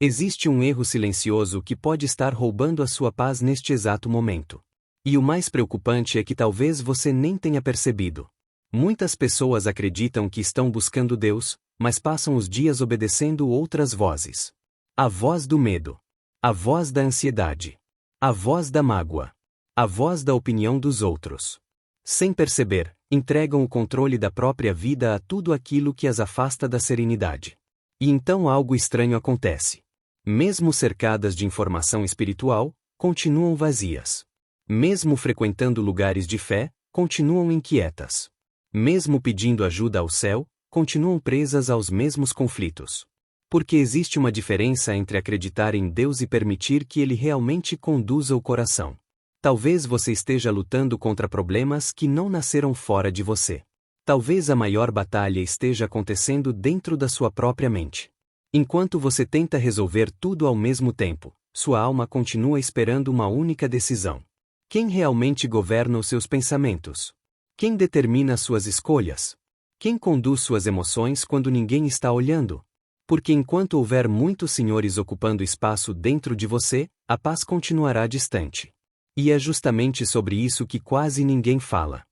Existe um erro silencioso que pode estar roubando a sua paz neste exato momento. E o mais preocupante é que talvez você nem tenha percebido. Muitas pessoas acreditam que estão buscando Deus, mas passam os dias obedecendo outras vozes. A voz do medo. A voz da ansiedade. A voz da mágoa. A voz da opinião dos outros. Sem perceber, entregam o controle da própria vida a tudo aquilo que as afasta da serenidade. E então algo estranho acontece. Mesmo cercadas de informação espiritual, continuam vazias. Mesmo frequentando lugares de fé, continuam inquietas. Mesmo pedindo ajuda ao céu, continuam presas aos mesmos conflitos. Porque existe uma diferença entre acreditar em Deus e permitir que Ele realmente conduza o coração. Talvez você esteja lutando contra problemas que não nasceram fora de você. Talvez a maior batalha esteja acontecendo dentro da sua própria mente. Enquanto você tenta resolver tudo ao mesmo tempo, sua alma continua esperando uma única decisão. Quem realmente governa os seus pensamentos? Quem determina suas escolhas? Quem conduz suas emoções quando ninguém está olhando? Porque enquanto houver muitos senhores ocupando espaço dentro de você, a paz continuará distante. E é justamente sobre isso que quase ninguém fala.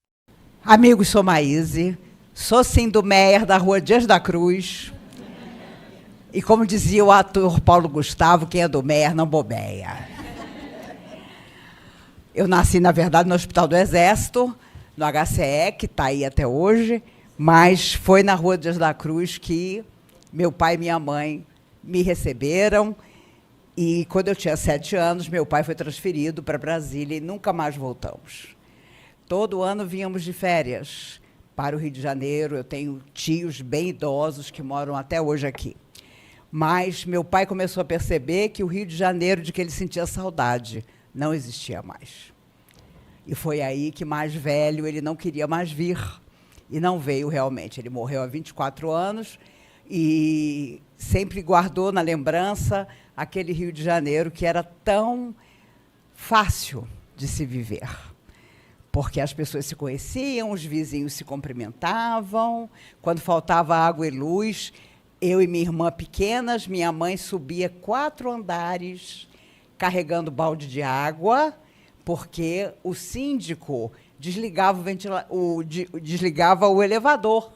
Amigos, sou Maíse, sou sim do Meier, da Rua Dias da Cruz. E como dizia o ator Paulo Gustavo, quem é do Meier não bobeia. Eu nasci, na verdade, no Hospital do Exército, no HCE, que está aí até hoje, mas foi na Rua Dias da Cruz que meu pai e minha mãe me receberam. E quando eu tinha 7 anos, meu pai foi transferido para Brasília e nunca mais voltamos. Todo ano vínhamos de férias para o Rio de Janeiro. Eu tenho tios bem idosos que moram até hoje aqui. Mas meu pai começou a perceber que o Rio de Janeiro, de que ele sentia saudade, não existia mais. E foi aí que, mais velho, ele não queria mais vir. E não veio realmente. Ele morreu há 24 anos e sempre guardou na lembrança aquele Rio de Janeiro que era tão fácil de se viver. Porque as pessoas se conheciam, os vizinhos se cumprimentavam, quando faltava água e luz, eu e minha irmã pequenas, minha mãe subia 4 andares carregando balde de água, porque o síndico desligava desligava o elevador.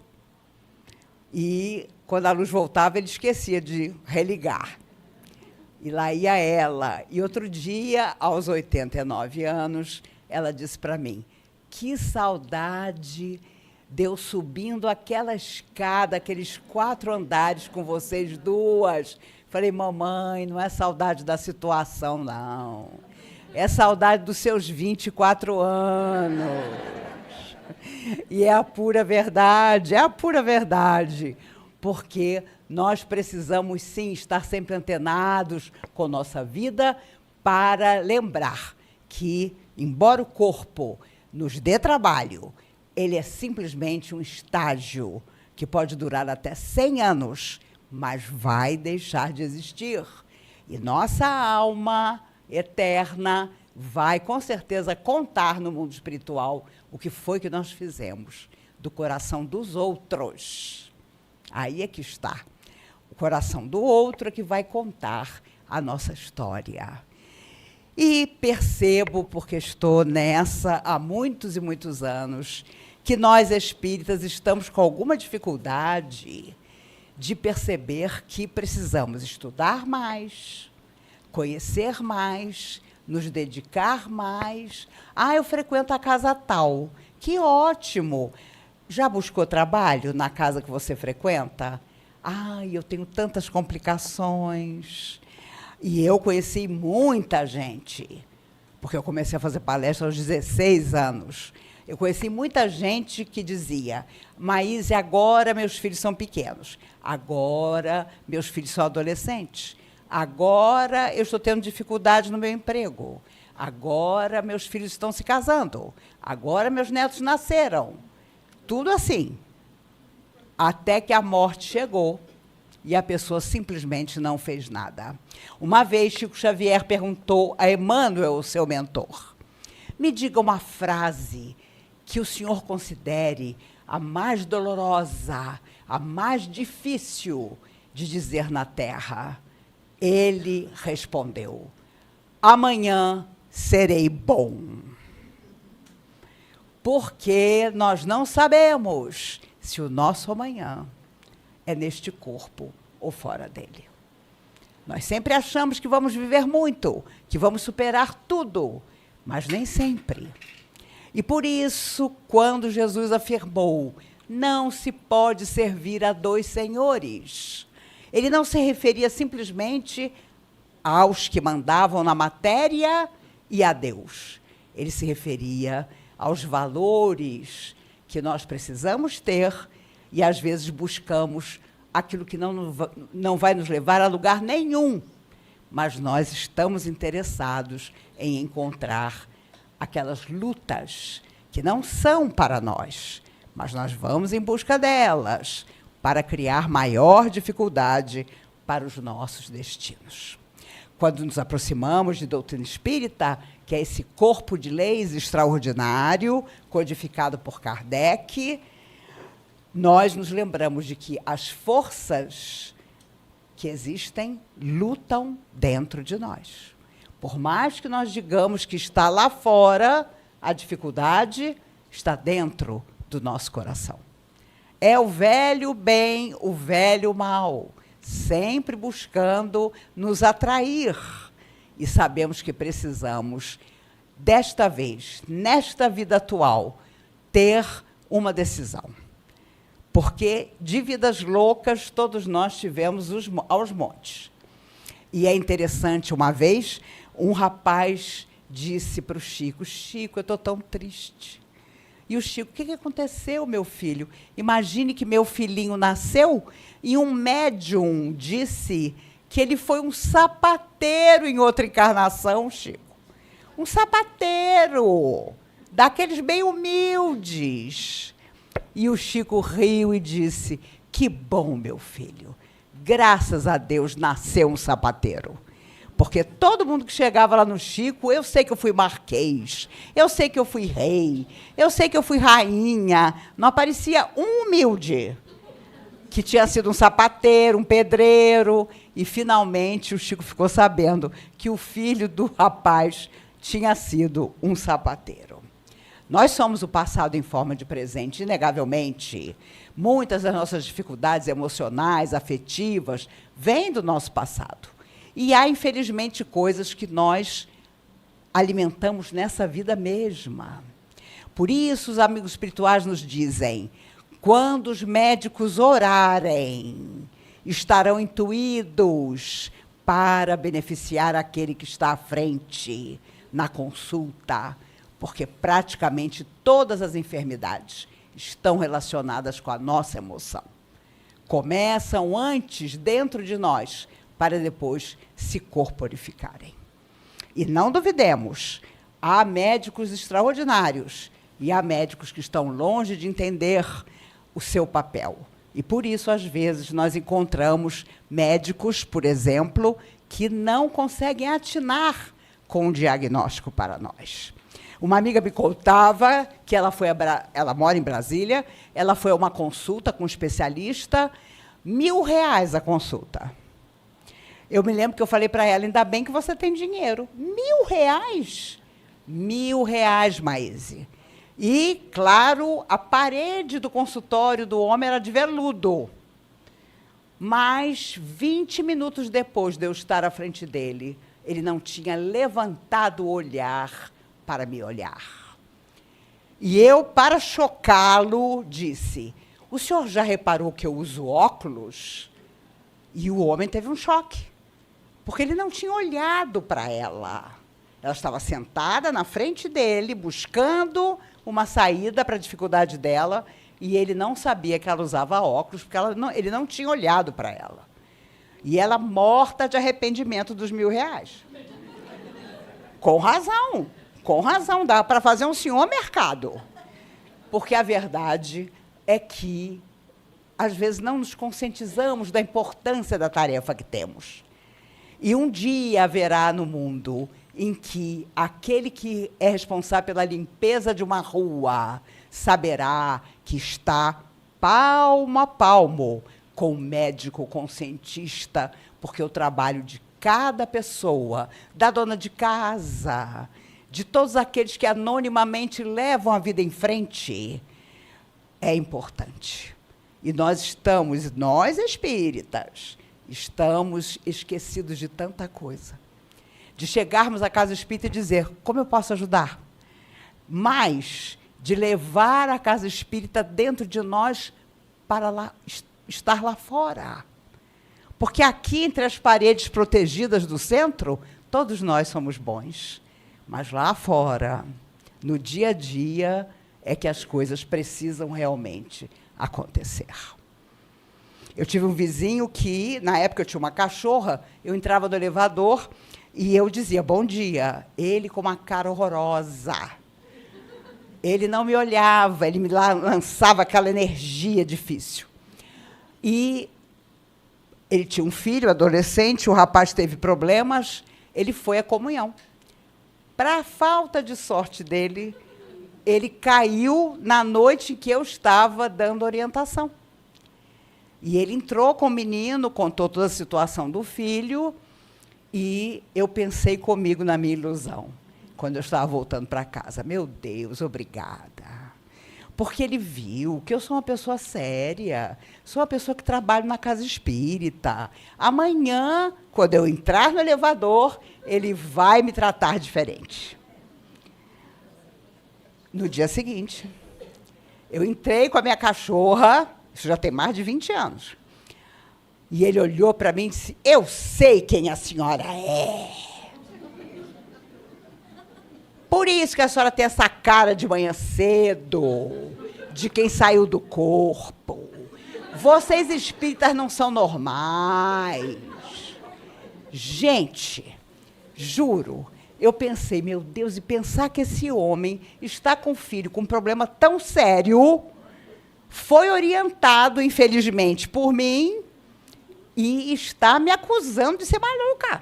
E, quando a luz voltava, ele esquecia de religar. E lá ia ela. E outro dia, aos 89 anos, ela disse para mim, que saudade de eu subindo aquela escada, aqueles 4 andares com vocês duas. Falei, mamãe, não é saudade da situação, não. É saudade dos seus 24 anos. E é a pura verdade, porque nós precisamos, sim, estar sempre antenados com nossa vida para lembrar que, embora o corpo nos dê trabalho, ele é simplesmente um estágio que pode durar até 100 anos, mas vai deixar de existir. E nossa alma eterna vai, com certeza, contar no mundo espiritual o que foi que nós fizemos do coração dos outros. Aí é que está. O coração do outro é que vai contar a nossa história. E percebo, porque estou nessa há muitos e muitos anos, que nós espíritas estamos com alguma dificuldade de perceber que precisamos estudar mais, conhecer mais, nos dedicar mais. Ah, eu frequento a casa tal. Que ótimo! Já buscou trabalho na casa que você frequenta? Ah, eu tenho tantas complicações. E eu conheci muita gente, porque eu comecei a fazer palestra aos 16 anos. Eu conheci muita gente que dizia, Maíse, agora meus filhos são pequenos, agora meus filhos são adolescentes, agora eu estou tendo dificuldade no meu emprego, agora meus filhos estão se casando, agora meus netos nasceram. Tudo assim, até que a morte chegou e a pessoa simplesmente não fez nada. Uma vez, Chico Xavier perguntou a Emmanuel, seu mentor, me diga uma frase que o senhor considere a mais dolorosa, a mais difícil de dizer na Terra. Ele respondeu: amanhã serei bom. Porque nós não sabemos se o nosso amanhã é neste corpo ou fora dele. Nós sempre achamos que vamos viver muito, que vamos superar tudo, mas nem sempre. E por isso, quando Jesus afirmou: não se pode servir a dois senhores, ele não se referia simplesmente aos que mandavam na matéria e a Deus. Ele se referia aos valores que nós precisamos ter e, às vezes, buscamos aquilo que não vai nos levar a lugar nenhum. Mas nós estamos interessados em encontrar aquelas lutas que não são para nós, mas nós vamos em busca delas para criar maior dificuldade para os nossos destinos. Quando nos aproximamos de doutrina espírita, que é esse corpo de leis extraordinário, codificado por Kardec, nós nos lembramos de que as forças que existem lutam dentro de nós. Por mais que nós digamos que está lá fora, a dificuldade está dentro do nosso coração. É o velho bem, o velho mal, sempre buscando nos atrair. E sabemos que precisamos, desta vez, nesta vida atual, ter uma decisão. Porque de vidas loucas todos nós tivemos aos montes. E é interessante, uma vez, um rapaz disse para o Chico: Chico, eu estou tão triste. E o Chico: o que aconteceu, meu filho? Imagine que meu filhinho nasceu e um médium disse que ele foi um sapateiro em outra encarnação, Chico. Um sapateiro, daqueles bem humildes. E o Chico riu e disse: que bom, meu filho. Graças a Deus nasceu um sapateiro. Porque todo mundo que chegava lá no Chico, eu sei que eu fui marquês, eu sei que eu fui rei, eu sei que eu fui rainha. Não aparecia um humilde que tinha sido um sapateiro, um pedreiro. E, finalmente, o Chico ficou sabendo que o filho do rapaz tinha sido um sapateiro. Nós somos o passado em forma de presente, inegavelmente. Muitas das nossas dificuldades emocionais, afetivas, vêm do nosso passado. E há, infelizmente, coisas que nós alimentamos nessa vida mesma. Por isso, os amigos espirituais nos dizem: quando os médicos orarem, estarão intuídos para beneficiar aquele que está à frente na consulta, porque praticamente todas as enfermidades estão relacionadas com a nossa emoção. Começam antes dentro de nós, para depois se corporificarem. E não duvidemos, há médicos extraordinários e há médicos que estão longe de entender o seu papel. E, por isso, às vezes, nós encontramos médicos, por exemplo, que não conseguem atinar com um diagnóstico para nós. Uma amiga me contava que ela mora em Brasília, ela foi a uma consulta com um especialista, R$ 1.000 a consulta. Eu me lembro que eu falei para ela: ainda bem que você tem dinheiro. R$ 1.000? R$ 1.000, Maíse. E, claro, a parede do consultório do homem era de veludo. Mas, 20 minutos depois de eu estar à frente dele, ele não tinha levantado o olhar para me olhar. E eu, para chocá-lo, disse: o senhor já reparou que eu uso óculos? E o homem teve um choque, porque ele não tinha olhado para ela. Ela estava sentada na frente dele, buscando uma saída para a dificuldade dela, e ele não sabia que ela usava óculos, porque ele não tinha olhado para ela. E ela morta de arrependimento dos R$ 1.000. Com razão, dá para fazer um senhor mercado. Porque a verdade é que, às vezes, não nos conscientizamos da importância da tarefa que temos. E um dia haverá no mundo em que aquele que é responsável pela limpeza de uma rua saberá que está palmo a palmo com o médico, com o cientista, porque o trabalho de cada pessoa, da dona de casa, de todos aqueles que anonimamente levam a vida em frente, é importante. E nós espíritas, estamos esquecidos de tanta coisa. De chegarmos à casa espírita e dizer, como eu posso ajudar? Mas de levar a casa espírita dentro de nós para estar lá fora. Porque aqui, entre as paredes protegidas do centro, todos nós somos bons. Mas lá fora, no dia a dia, é que as coisas precisam realmente acontecer. Eu tive um vizinho que, na época eu tinha uma cachorra, eu entrava no elevador e eu dizia, bom dia. Ele com uma cara horrorosa. Ele não me olhava, ele me lançava aquela energia difícil. E ele tinha um filho, adolescente, o rapaz teve problemas, ele foi à comunhão. Para a falta de sorte dele, ele caiu na noite em que eu estava dando orientação. E ele entrou com o menino, contou toda a situação do filho, e eu pensei comigo na minha ilusão, quando eu estava voltando para casa. Meu Deus, obrigada. Porque ele viu que eu sou uma pessoa séria, sou uma pessoa que trabalha na casa espírita. Amanhã, quando eu entrar no elevador, ele vai me tratar diferente. No dia seguinte, eu entrei com a minha cachorra, isso já tem mais de 20 anos, e ele olhou para mim e disse, eu sei quem a senhora é. Por isso que a senhora tem essa cara de manhã cedo, de quem saiu do corpo. Vocês espíritas não são normais. Gente, juro, eu pensei, meu Deus, e pensar que esse homem está com um filho com um problema tão sério, foi orientado, infelizmente, por mim, e está me acusando de ser maluca.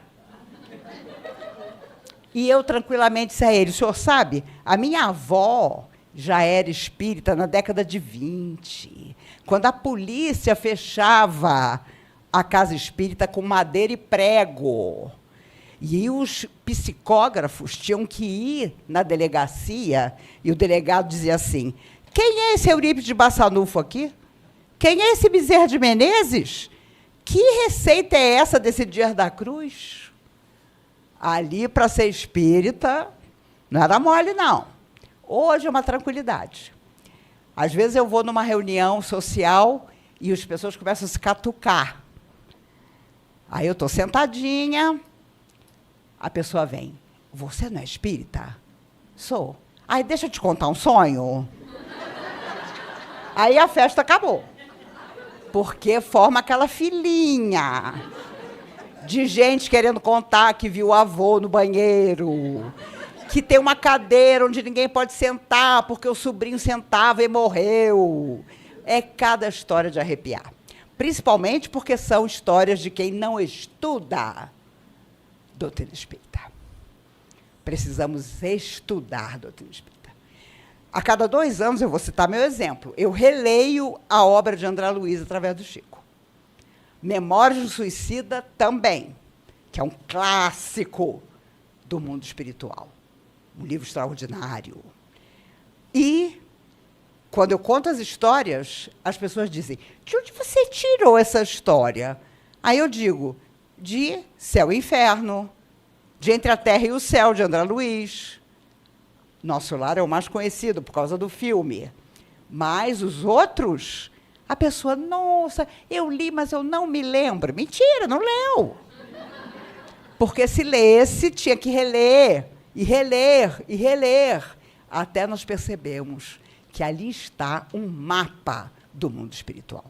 E eu, tranquilamente, disse a ele, o senhor sabe, a minha avó já era espírita na década de 20, quando a polícia fechava a casa espírita com madeira e prego. E os psicógrafos tinham que ir na delegacia, e o delegado dizia assim, quem é esse Eurípides de Bassanufo aqui? Quem é esse Bezerra de Menezes? Que receita é essa desse Dias da Cruz? Ali, para ser espírita, não era mole, não. Hoje é uma tranquilidade. Às vezes eu vou numa reunião social e as pessoas começam a se catucar. Aí eu estou sentadinha, a pessoa vem, você não é espírita? Sou. Aí deixa eu te contar um sonho. Aí a festa acabou. Porque forma aquela filinha de gente querendo contar que viu o avô no banheiro, que tem uma cadeira onde ninguém pode sentar porque o sobrinho sentava e morreu. É cada história de arrepiar. Principalmente porque são histórias de quem não estuda doutrina espírita. Precisamos estudar doutrina espírita. A cada 2 anos, eu vou citar meu exemplo, eu releio a obra de André Luiz através do Chico. Memórias do Suicida também, que é um clássico do mundo espiritual. Um livro extraordinário. E, quando eu conto as histórias, as pessoas dizem, de onde você tirou essa história? Aí eu digo, de Céu e Inferno, de Entre a Terra e o Céu, de André Luiz. Nosso Lar é o mais conhecido, por causa do filme. Mas os outros, a pessoa, nossa, eu li, mas eu não me lembro. Mentira, não leu. Porque se lesse, tinha que reler, e reler, e reler, até nós percebemos que ali está um mapa do mundo espiritual.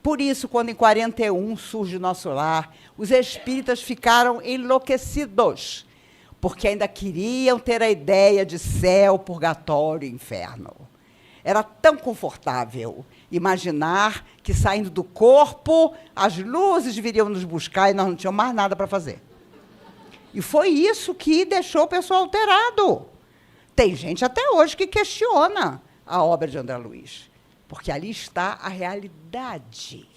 Por isso, quando em 41 surge o Nosso Lar, os espíritas ficaram enlouquecidos, porque ainda queriam ter a ideia de céu, purgatório e inferno. Era tão confortável imaginar que, saindo do corpo, as luzes viriam nos buscar e nós não tínhamos mais nada para fazer. E foi isso que deixou o pessoal alterado. Tem gente até hoje que questiona a obra de André Luiz, porque ali está a realidade.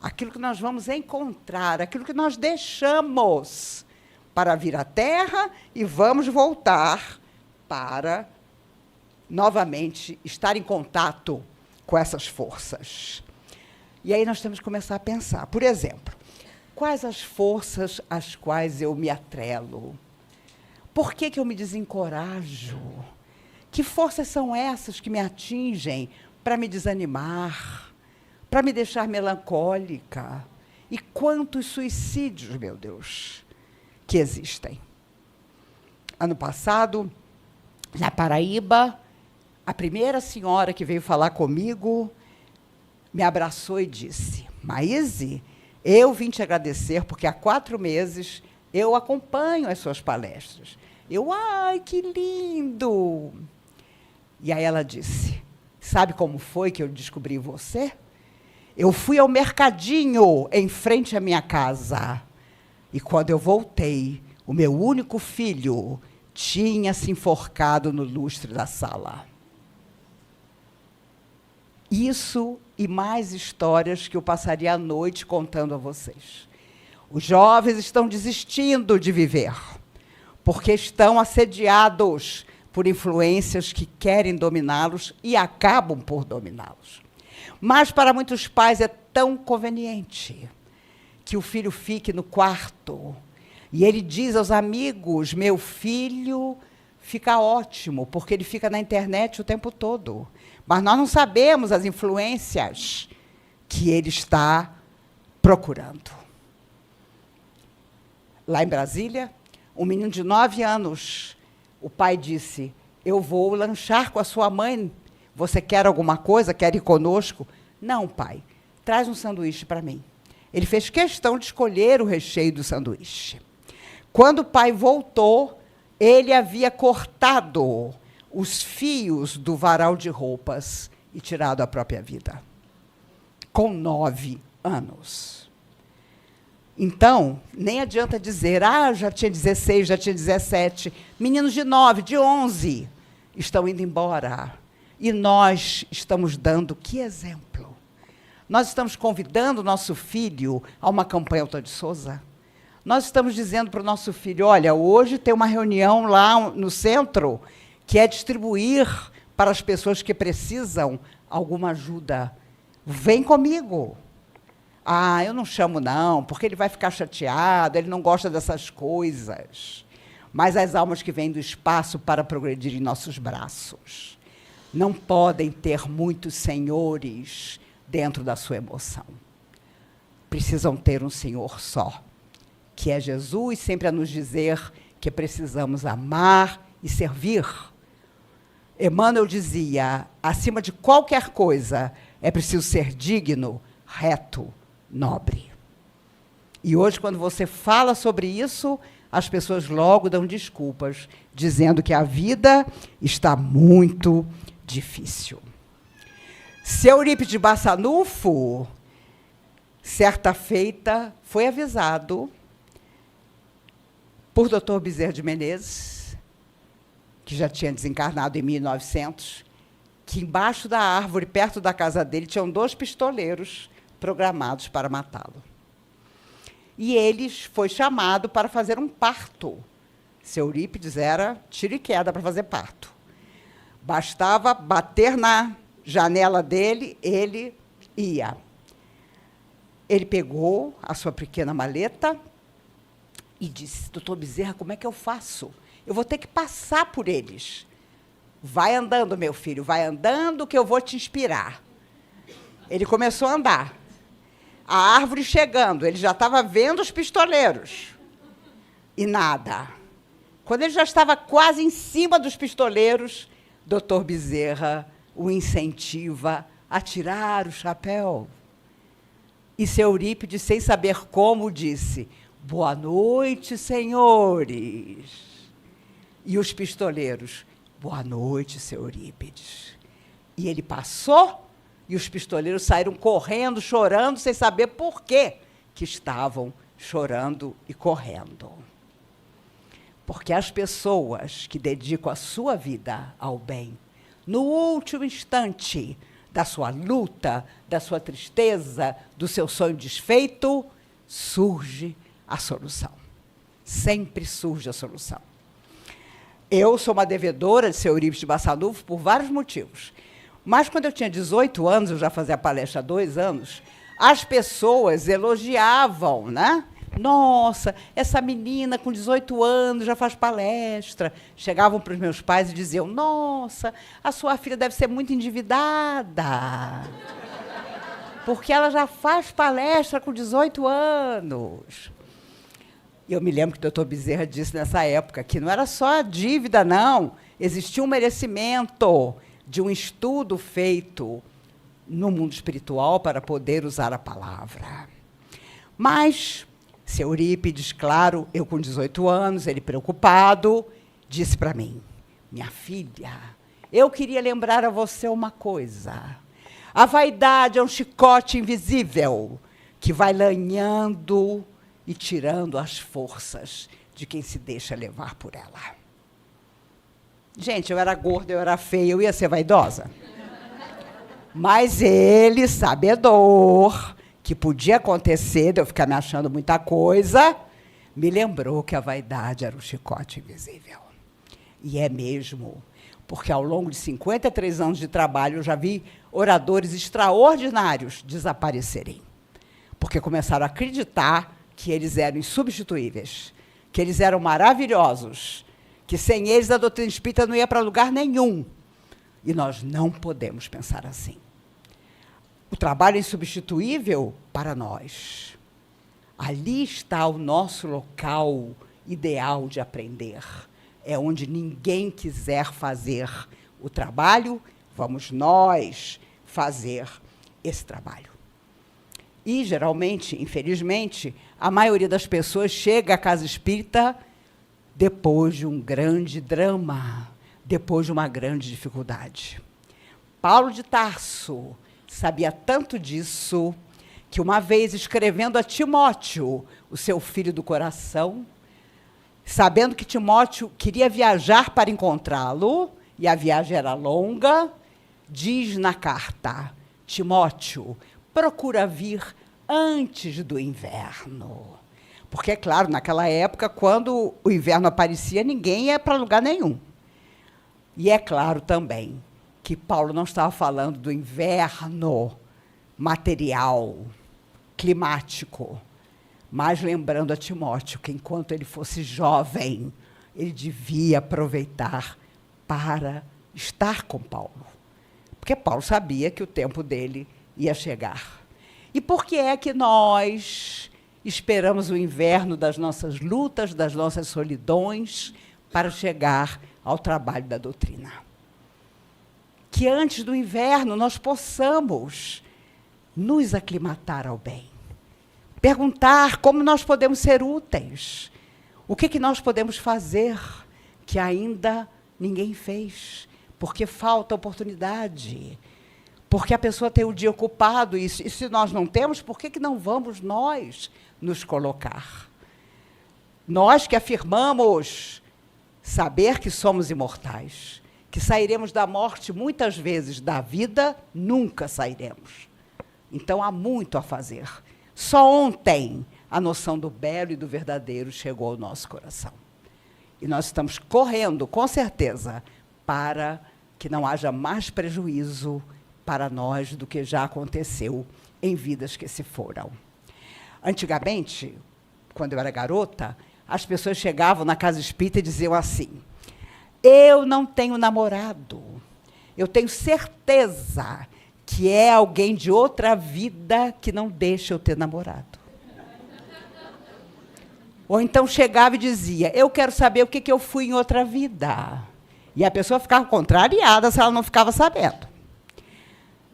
aquilo que nós vamos encontrar, aquilo que nós deixamos para vir à Terra e vamos voltar para, novamente, estar em contato com essas forças. E aí nós temos que começar a pensar, por exemplo, quais as forças às quais eu me atrelo? Por que eu me desencorajo? Que forças são essas que me atingem para me desanimar, para me deixar melancólica? E quantos suicídios, meu Deus, que existem? Ano passado, na Paraíba, a primeira senhora que veio falar comigo me abraçou e disse: Maíse, eu vim te agradecer porque há 4 meses eu acompanho as suas palestras. Ai, que lindo! E aí ela disse: sabe como foi que eu descobri você? Eu fui ao mercadinho em frente à minha casa. E quando eu voltei, o meu único filho tinha se enforcado no lustre da sala. Isso e mais histórias que eu passaria a noite contando a vocês. Os jovens estão desistindo de viver, porque estão assediados por influências que querem dominá-los e acabam por dominá-los. Mas, para muitos pais, é tão conveniente que o filho fique no quarto. E ele diz aos amigos: meu filho fica ótimo, porque ele fica na internet o tempo todo. Mas nós não sabemos as influências que ele está procurando. Lá em Brasília, um menino de 9 anos, o pai disse: eu vou lanchar com a sua mãe. Você quer alguma coisa? Quer ir conosco? Não, pai. Traz um sanduíche para mim. Ele fez questão de escolher o recheio do sanduíche. Quando o pai voltou, ele havia cortado os fios do varal de roupas e tirado a própria vida. Com 9 anos. Então, nem adianta dizer: já tinha 16, já tinha 17. Meninos de 9, de 11 estão indo embora. E nós estamos dando que exemplo? Nós estamos convidando o nosso filho a uma campanha Alta de Souza. Nós estamos dizendo para o nosso filho: olha, hoje tem uma reunião lá no centro que é distribuir para as pessoas que precisam alguma ajuda. Vem comigo. Eu não chamo não, porque ele vai ficar chateado, ele não gosta dessas coisas. Mas as almas que vêm do espaço para progredir em nossos braços não podem ter muitos senhores dentro da sua emoção. Precisam ter um Senhor só, que é Jesus, sempre a nos dizer que precisamos amar e servir. Emmanuel dizia: acima de qualquer coisa, é preciso ser digno, reto, nobre. E hoje, quando você fala sobre isso, as pessoas logo dão desculpas, dizendo que a vida está muito difícil. Seu Eurípides de Bassanufo, certa feita, foi avisado por Dr. Bezerra de Menezes, que já tinha desencarnado em 1900, que embaixo da árvore, perto da casa dele, tinham 2 pistoleiros programados para matá-lo. E ele foi chamado para fazer um parto. Seu Eurípides era tiro e queda para fazer parto. Bastava bater na janela dele, ele ia. Ele pegou a sua pequena maleta e disse: doutor Bezerra, como é que eu faço? Eu vou ter que passar por eles. Vai andando, meu filho, vai andando que eu vou te inspirar. Ele começou a andar. A árvore chegando, ele já estava vendo os pistoleiros. E nada. Quando ele já estava quase em cima dos pistoleiros, doutor Bezerra o incentiva a tirar o chapéu. E seu Eurípides, sem saber como, disse: boa noite, senhores. E os pistoleiros: boa noite, seu Eurípides. E ele passou, e os pistoleiros saíram correndo, chorando, sem saber por quê que estavam chorando e correndo. Porque as pessoas que dedicam a sua vida ao bem, no último instante da sua luta, da sua tristeza, do seu sonho desfeito, surge a solução. Sempre surge a solução. Eu sou uma devedora de seu Eurípides de Barçanufo por vários motivos. Mas, quando eu tinha 18 anos, eu já fazia palestra há 2 anos, as pessoas elogiavam, né? Nossa, essa menina com 18 anos já faz palestra. Chegavam para os meus pais e diziam, nossa, a sua filha deve ser muito endividada, porque ela já faz palestra com 18 anos. Eu me lembro que o doutor Bezerra disse nessa época que não era só a dívida, não. Existia um merecimento de um estudo feito no mundo espiritual para poder usar a palavra. Mas, seu Eurípides, claro, eu com 18 anos, ele preocupado, disse para mim, minha filha, eu queria lembrar a você uma coisa. A vaidade é um chicote invisível que vai lanhando e tirando as forças de quem se deixa levar por ela. Gente, eu era gorda, eu era feia, eu ia ser vaidosa. Mas ele, sabedor que podia acontecer, de eu ficar me achando muita coisa, me lembrou que a vaidade era um chicote invisível. E é mesmo, porque ao longo de 53 anos de trabalho, eu já vi oradores extraordinários desaparecerem. Porque começaram a acreditar que eles eram insubstituíveis, que eles eram maravilhosos, que sem eles a doutrina espírita não ia para lugar nenhum. E nós não podemos pensar assim. O trabalho é insubstituível para nós. Ali está o nosso local ideal de aprender. É onde ninguém quiser fazer o trabalho, vamos nós fazer esse trabalho. E, geralmente, infelizmente, a maioria das pessoas chega à casa espírita depois de um grande drama, depois de uma grande dificuldade. Paulo de Tarso sabia tanto disso que, uma vez escrevendo a Timóteo, o seu filho do coração, sabendo que Timóteo queria viajar para encontrá-lo, e a viagem era longa, diz na carta, Timóteo, procura vir antes do inverno. Porque, é claro, naquela época, quando o inverno aparecia, ninguém ia para lugar nenhum. E é claro também que Paulo não estava falando do inverno material, climático, mas lembrando a Timóteo que, enquanto ele fosse jovem, ele devia aproveitar para estar com Paulo. Porque Paulo sabia que o tempo dele ia chegar. E por que é que nós esperamos o inverno das nossas lutas, das nossas solidões, para chegar ao trabalho da doutrina? Que antes do inverno nós possamos nos aclimatar ao bem. Perguntar como nós podemos ser úteis. O que nós podemos fazer que ainda ninguém fez, porque falta oportunidade. Porque a pessoa tem o dia ocupado, e se nós não temos, por que não vamos nós nos colocar? Nós que afirmamos saber que somos imortais, que sairemos da morte muitas vezes, da vida nunca sairemos. Então, há muito a fazer. Só ontem a noção do belo e do verdadeiro chegou ao nosso coração. E nós estamos correndo, com certeza, para que não haja mais prejuízo para nós do que já aconteceu em vidas que se foram. Antigamente, quando eu era garota, as pessoas chegavam na casa espírita e diziam assim, eu não tenho namorado, eu tenho certeza que é alguém de outra vida que não deixa eu ter namorado. Ou então chegava e dizia, eu quero saber o que eu fui em outra vida. E a pessoa ficava contrariada se ela não ficava sabendo.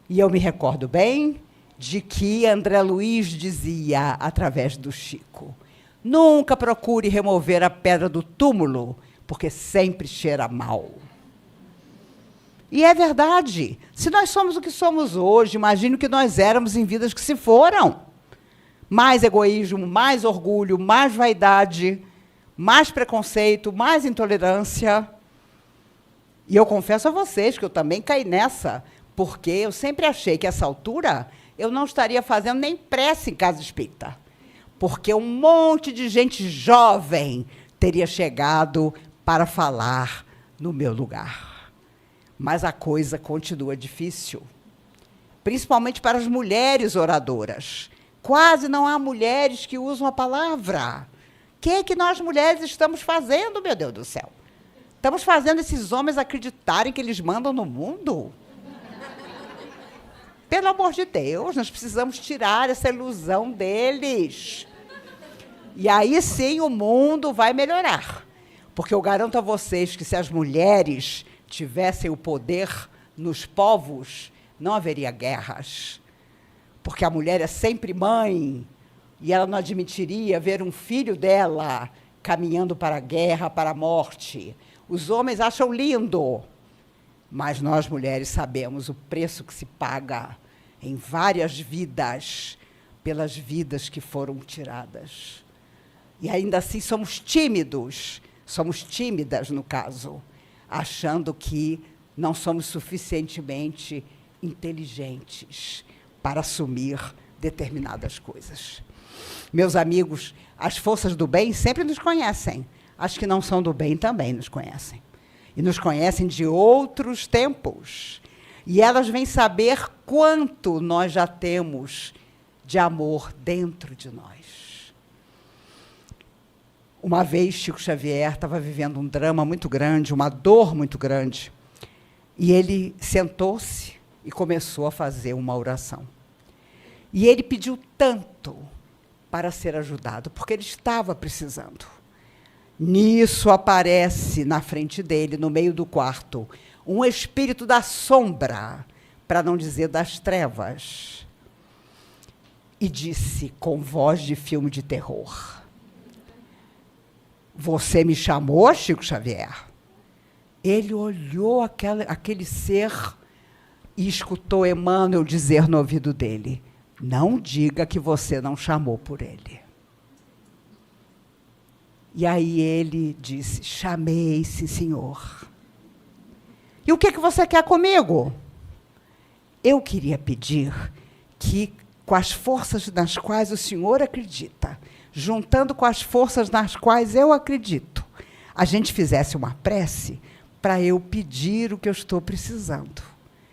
E eu me recordo bem de que André Luiz dizia, através do Chico, nunca procure remover a pedra do túmulo, porque sempre cheira mal. E é verdade. Se nós somos o que somos hoje, imagine o que nós éramos em vidas que se foram. Mais egoísmo, mais orgulho, mais vaidade, mais preconceito, mais intolerância. E eu confesso a vocês que eu também caí nessa, Porque eu sempre achei que, a essa altura, eu não estaria fazendo nem prece em casa espírita. Porque um monte de gente jovem teria chegado para falar no meu lugar. Mas a coisa continua difícil. Principalmente para as mulheres oradoras. Quase não há mulheres que usam a palavra. O que é que nós mulheres estamos fazendo, meu Deus do céu? Estamos fazendo esses homens acreditarem que eles mandam no mundo? Pelo amor de Deus, nós precisamos tirar essa ilusão deles. E aí sim o mundo vai melhorar. Porque eu garanto a vocês que, se as mulheres tivessem o poder nos povos, não haveria guerras. Porque a mulher é sempre mãe, e ela não admitiria ver um filho dela caminhando para a guerra, para a morte. Os homens acham lindo, mas nós, mulheres, sabemos o preço que se paga em várias vidas, pelas vidas que foram tiradas. E ainda assim somos tímidas, no caso, achando que não somos suficientemente inteligentes para assumir determinadas coisas. Meus amigos, as forças do bem sempre nos conhecem. As que não são do bem também nos conhecem. E nos conhecem de outros tempos. E elas vêm saber quanto nós já temos de amor dentro de nós. Uma vez, Chico Xavier estava vivendo um drama muito grande, uma dor muito grande. E ele sentou-se e começou a fazer uma oração. E ele pediu tanto para ser ajudado, porque ele estava precisando. Nisso aparece na frente dele, no meio do quarto, um espírito da sombra, para não dizer das trevas, e disse, com voz de filme de terror: você me chamou, Chico Xavier? Ele olhou aquele ser e escutou Emmanuel dizer no ouvido dele: não diga que você não chamou por ele. E aí ele disse: chamei, sim, senhor. E o que você quer comigo? Eu queria pedir que, com as forças nas quais o senhor acredita, juntando com as forças nas quais eu acredito, a gente fizesse uma prece para eu pedir o que eu estou precisando.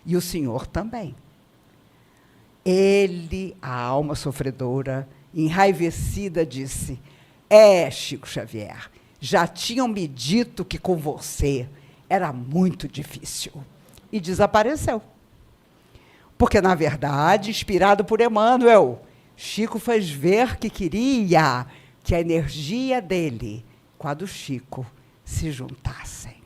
E o senhor também. Ele, a alma sofredora, enraivecida, disse: Chico Xavier, já tinham me dito que com você era muito difícil. E desapareceu. Porque, na verdade, inspirado por Emmanuel, Chico fez ver que queria que a energia dele com a do Chico se juntassem.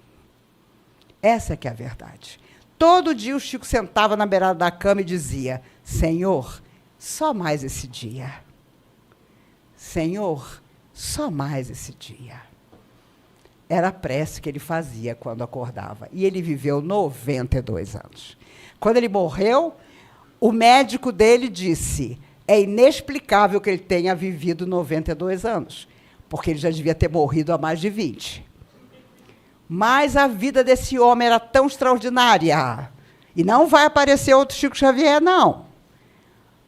Essa é que é a verdade. Todo dia o Chico sentava na beirada da cama e dizia: Senhor, só mais esse dia. Senhor, só mais esse dia. Era a prece que ele fazia quando acordava. E ele viveu 92 anos. Quando ele morreu, o médico dele disse: é inexplicável que ele tenha vivido 92 anos, porque ele já devia ter morrido há mais de 20. Mas a vida desse homem era tão extraordinária. E não vai aparecer outro Chico Xavier, não.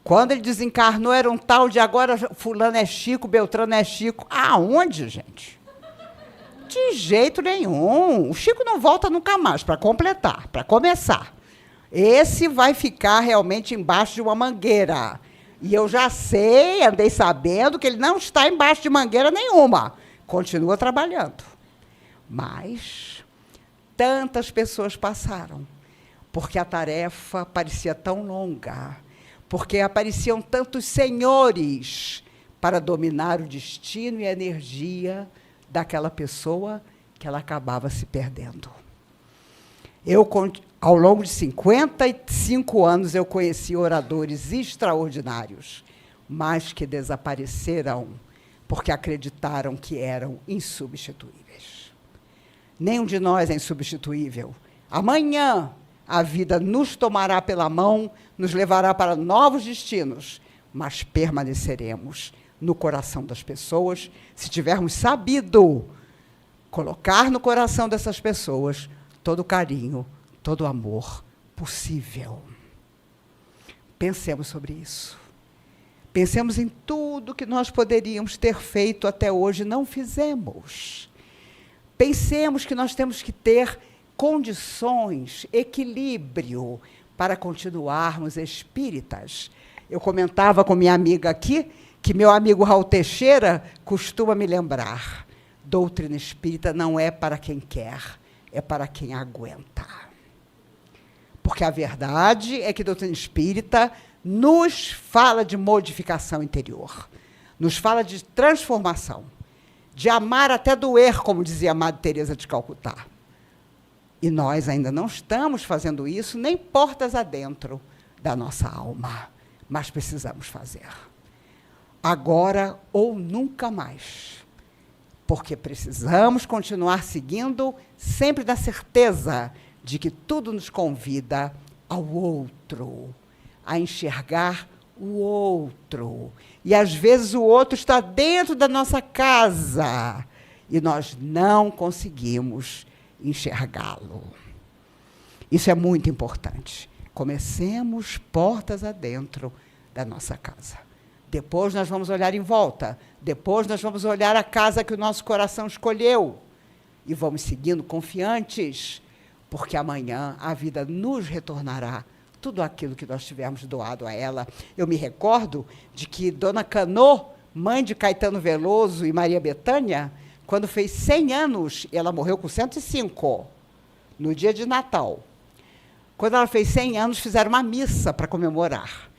Quando ele desencarnou, era um tal de agora fulano é Chico, Beltrano é Chico. Aonde, gente? De jeito nenhum. O Chico não volta nunca mais, para completar, para começar. Esse vai ficar realmente embaixo de uma mangueira. E eu já sei, andei sabendo, que ele não está embaixo de mangueira nenhuma. Continua trabalhando. Mas tantas pessoas passaram, porque a tarefa parecia tão longa, porque apareciam tantos senhores para dominar o destino e a energia daquela pessoa, que ela acabava se perdendo. Ao longo de 55 anos, eu conheci oradores extraordinários, mas que desapareceram porque acreditaram que eram insubstituíveis. Nenhum de nós é insubstituível. Amanhã, a vida nos tomará pela mão, nos levará para novos destinos, mas permaneceremos no coração das pessoas, se tivermos sabido colocar no coração dessas pessoas todo o carinho, todo o amor possível. Pensemos sobre isso. Pensemos em tudo que nós poderíamos ter feito até hoje e não fizemos. Pensemos que nós temos que ter condições, equilíbrio, para continuarmos espíritas. Eu comentava com minha amiga aqui, que meu amigo Raul Teixeira costuma me lembrar: doutrina espírita não é para quem quer, é para quem aguenta. Porque a verdade é que a doutrina espírita nos fala de modificação interior, nos fala de transformação, de amar até doer, como dizia a Madre Teresa de Calcutá. E nós ainda não estamos fazendo isso, nem portas adentro da nossa alma, mas precisamos fazer. Agora ou nunca mais. Porque precisamos continuar seguindo sempre na certeza de que tudo nos convida ao outro, a enxergar o outro. E, às vezes, o outro está dentro da nossa casa e nós não conseguimos enxergá-lo. Isso é muito importante. Comecemos portas adentro da nossa casa. Depois nós vamos olhar em volta. Depois nós vamos olhar a casa que o nosso coração escolheu. E vamos seguindo confiantes, porque amanhã a vida nos retornará tudo aquilo que nós tivermos doado a ela. Eu me recordo de que Dona Canô, mãe de Caetano Veloso e Maria Bethânia, quando fez 100 anos, ela morreu com 105, no dia de Natal. Quando ela fez 100 anos, fizeram uma missa para comemorar.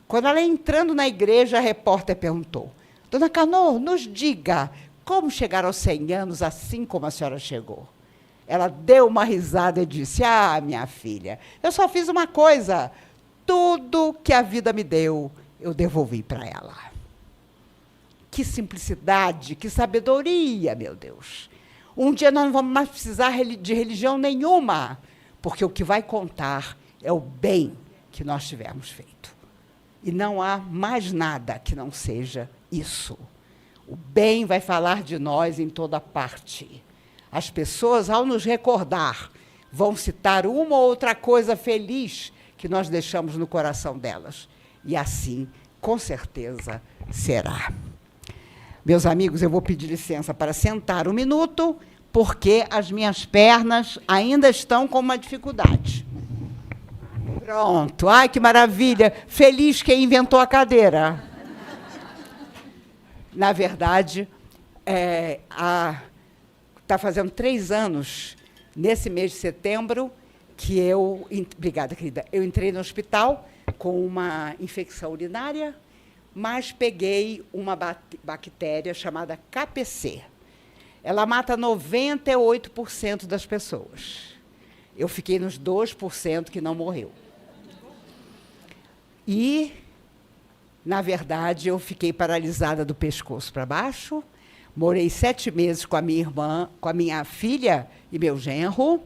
Quando ela entrando na igreja, a repórter perguntou: Dona Canô, nos diga, como chegar aos 100 anos assim como a senhora chegou? Ela deu uma risada e disse: ah, minha filha, eu só fiz uma coisa. Tudo que a vida me deu, eu devolvi para ela. Que simplicidade, que sabedoria, meu Deus. Um dia nós não vamos mais precisar de religião nenhuma, porque o que vai contar é o bem que nós tivermos feito. E não há mais nada que não seja isso. O bem vai falar de nós em toda parte. As pessoas, ao nos recordar, vão citar uma ou outra coisa feliz que nós deixamos no coração delas. E assim, com certeza, será. Meus amigos, eu vou pedir licença para sentar um minuto, porque as minhas pernas ainda estão com uma dificuldade. Pronto. Ai, que maravilha. Feliz quem inventou a cadeira. Na verdade, está fazendo 3 anos, nesse mês de setembro, que eu... Obrigada, querida. Eu entrei no hospital com uma infecção urinária, mas peguei uma bactéria chamada KPC. Ela mata 98% das pessoas. Eu fiquei nos 2% que não morreu. E, na verdade, eu fiquei paralisada do pescoço para baixo. Morei 7 meses com a minha irmã, com a minha filha e meu genro,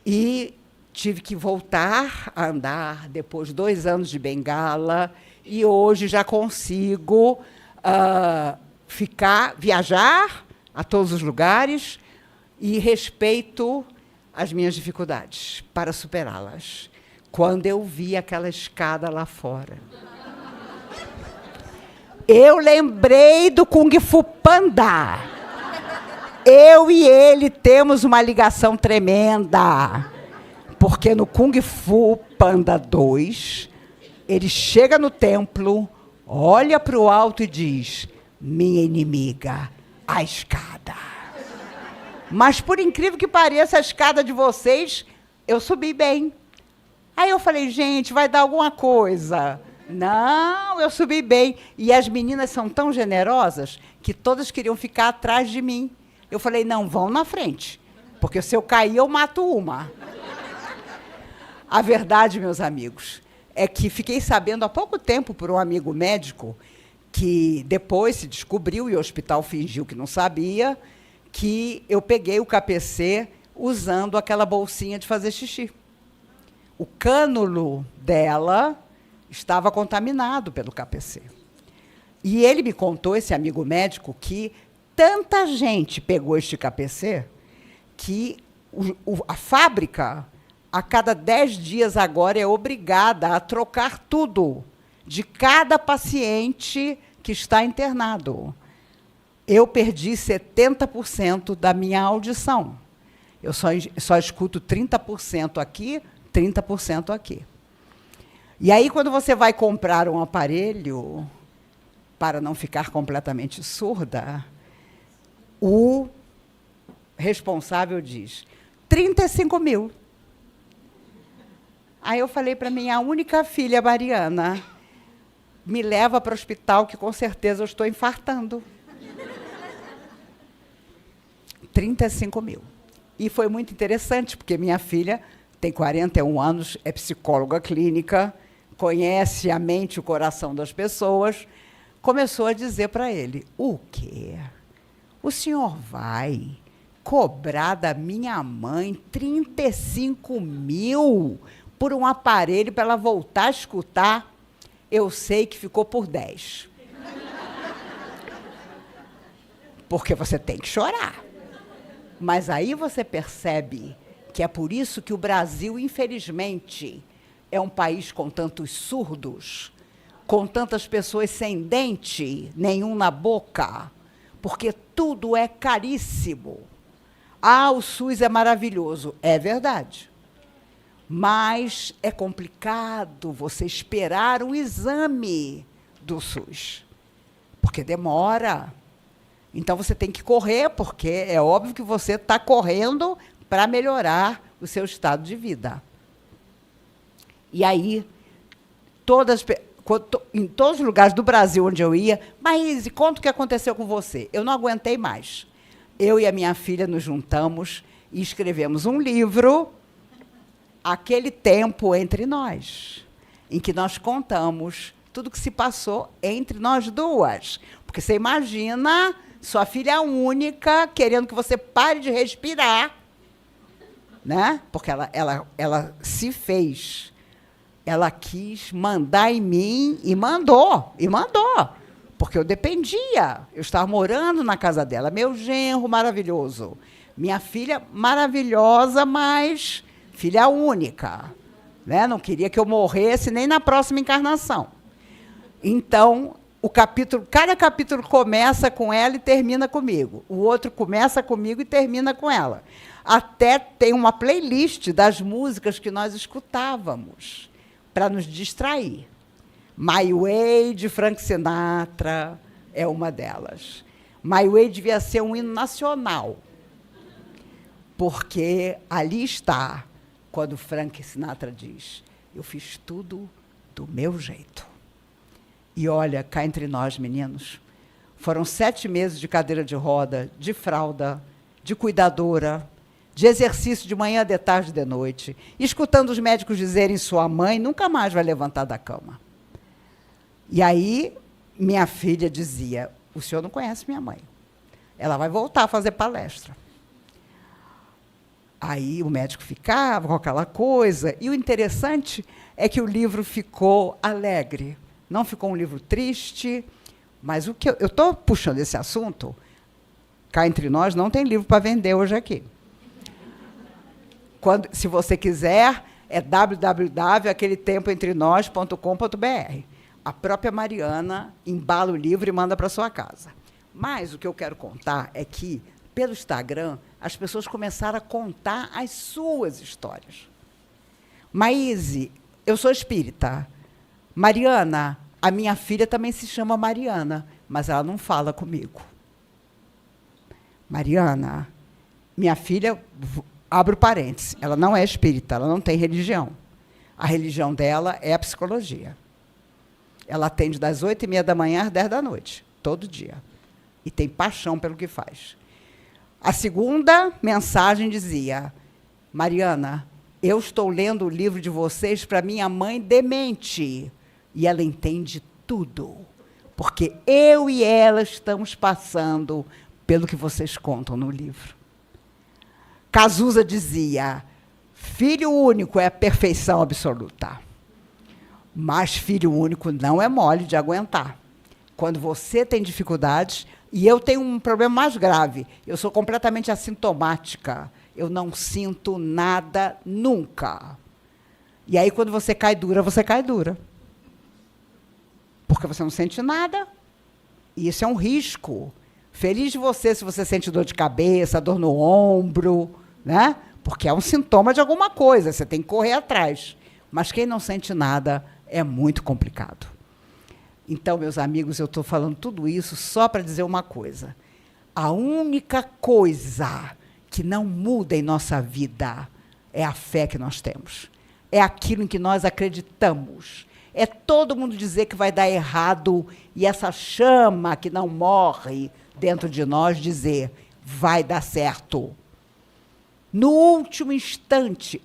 e tive que voltar a andar depois de 2 anos de bengala, e hoje já consigo viajar a todos os lugares e respeito as minhas dificuldades para superá-las. Quando eu vi aquela escada lá fora, eu lembrei do Kung Fu Panda. Eu e ele temos uma ligação tremenda. Porque no Kung Fu Panda 2, ele chega no templo, olha para o alto e diz: minha inimiga, a escada. Mas, por incrível que pareça, a escada de vocês, eu subi bem. Aí eu falei: gente, vai dar alguma coisa. Não, eu subi bem. E as meninas são tão generosas que todas queriam ficar atrás de mim. Eu falei: não, vão na frente, porque se eu cair, eu mato uma. A verdade, meus amigos, é que fiquei sabendo há pouco tempo por um amigo médico, que depois se descobriu, e o hospital fingiu que não sabia, que eu peguei o KPC usando aquela bolsinha de fazer xixi. O cânulo dela estava contaminado pelo KPC. E ele me contou, esse amigo médico, que tanta gente pegou este KPC que a fábrica a cada 10 dias agora é obrigada a trocar tudo de cada paciente que está internado. Eu perdi 70% da minha audição. Eu só escuto 30% aqui, 30% aqui. E aí, quando você vai comprar um aparelho, para não ficar completamente surda, o responsável diz, 35 mil. Aí eu falei para minha única filha, Mariana, me leva para o hospital, que com certeza eu estou infartando. 35 mil. E foi muito interessante, porque minha filha tem 41 anos, é psicóloga clínica, conhece a mente e o coração das pessoas, começou a dizer para ele, o quê? O senhor vai cobrar da minha mãe 35 mil por um aparelho para ela voltar a escutar? Eu sei que ficou por 10. Porque você tem que chorar. Mas aí você percebe que é por isso que o Brasil, infelizmente, é um país com tantos surdos, com tantas pessoas sem dente, nenhum na boca, porque tudo é caríssimo. Ah, o SUS é maravilhoso. É verdade. Mas é complicado você esperar o exame do SUS, porque demora. Então, você tem que correr, porque é óbvio que você está correndo para melhorar o seu estado de vida. E aí, em todos os lugares do Brasil onde eu ia, Maíse, conta o que aconteceu com você. Eu não aguentei mais. Eu e a minha filha nos juntamos e escrevemos um livro, Aquele Tempo Entre Nós, em que nós contamos tudo o que se passou entre nós duas. Porque você imagina sua filha única querendo que você pare de respirar, né? Porque ela se fez. Ela quis mandar em mim e mandou. Porque eu dependia. Eu estava morando na casa dela. Meu genro maravilhoso. Minha filha maravilhosa, mas filha única. Né? Não queria que eu morresse nem na próxima encarnação. Então, cada capítulo começa com ela e termina comigo. O outro começa comigo e termina com ela. Até tem uma playlist das músicas que nós escutávamos para nos distrair. My Way, de Frank Sinatra, é uma delas. My Way devia ser um hino nacional, porque ali está, quando Frank Sinatra diz, eu fiz tudo do meu jeito. E olha, cá entre nós, meninos, foram 7 meses de cadeira de roda, de fralda, de cuidadora, de exercício de manhã, de tarde, de noite, escutando os médicos dizerem sua mãe nunca mais vai levantar da cama. E aí, minha filha dizia, o senhor não conhece minha mãe. Ela vai voltar a fazer palestra. Aí o médico ficava com aquela coisa, e o interessante é que o livro ficou alegre. Não ficou um livro triste, mas o que eu estou puxando esse assunto, cá entre nós, não tem livro para vender hoje aqui. Se você quiser, é www.aqueletempoentrenós.com.br. A própria Mariana embala o livro e manda para sua casa. Mas o que eu quero contar é que, pelo Instagram, as pessoas começaram a contar as suas histórias. Maíse, eu sou espírita. Mariana, a minha filha também se chama Mariana, mas ela não fala comigo. Mariana, minha filha, abro parênteses, ela não é espírita, ela não tem religião. A religião dela é a psicologia. Ela atende das 8h30 da manhã às 10 da noite, todo dia. E tem paixão pelo que faz. A segunda mensagem dizia, Mariana, eu estou lendo o livro de vocês para minha mãe demente. E ela entende tudo. Porque eu e ela estamos passando pelo que vocês contam no livro. Cazuza dizia, filho único é a perfeição absoluta. Mas filho único não é mole de aguentar. Quando você tem dificuldades, e eu tenho um problema mais grave, eu sou completamente assintomática, eu não sinto nada nunca. E aí, quando você cai dura, você cai dura. Porque você não sente nada. E isso é um risco. Feliz de você se você sente dor de cabeça, dor no ombro, né? Porque é um sintoma de alguma coisa, você tem que correr atrás. Mas quem não sente nada é muito complicado. Então, meus amigos, eu estou falando tudo isso só para dizer uma coisa. A única coisa que não muda em nossa vida é a fé que nós temos. É aquilo em que nós acreditamos. É todo mundo dizer que vai dar errado e essa chama que não morre dentro de nós dizer, vai dar certo. No último instante,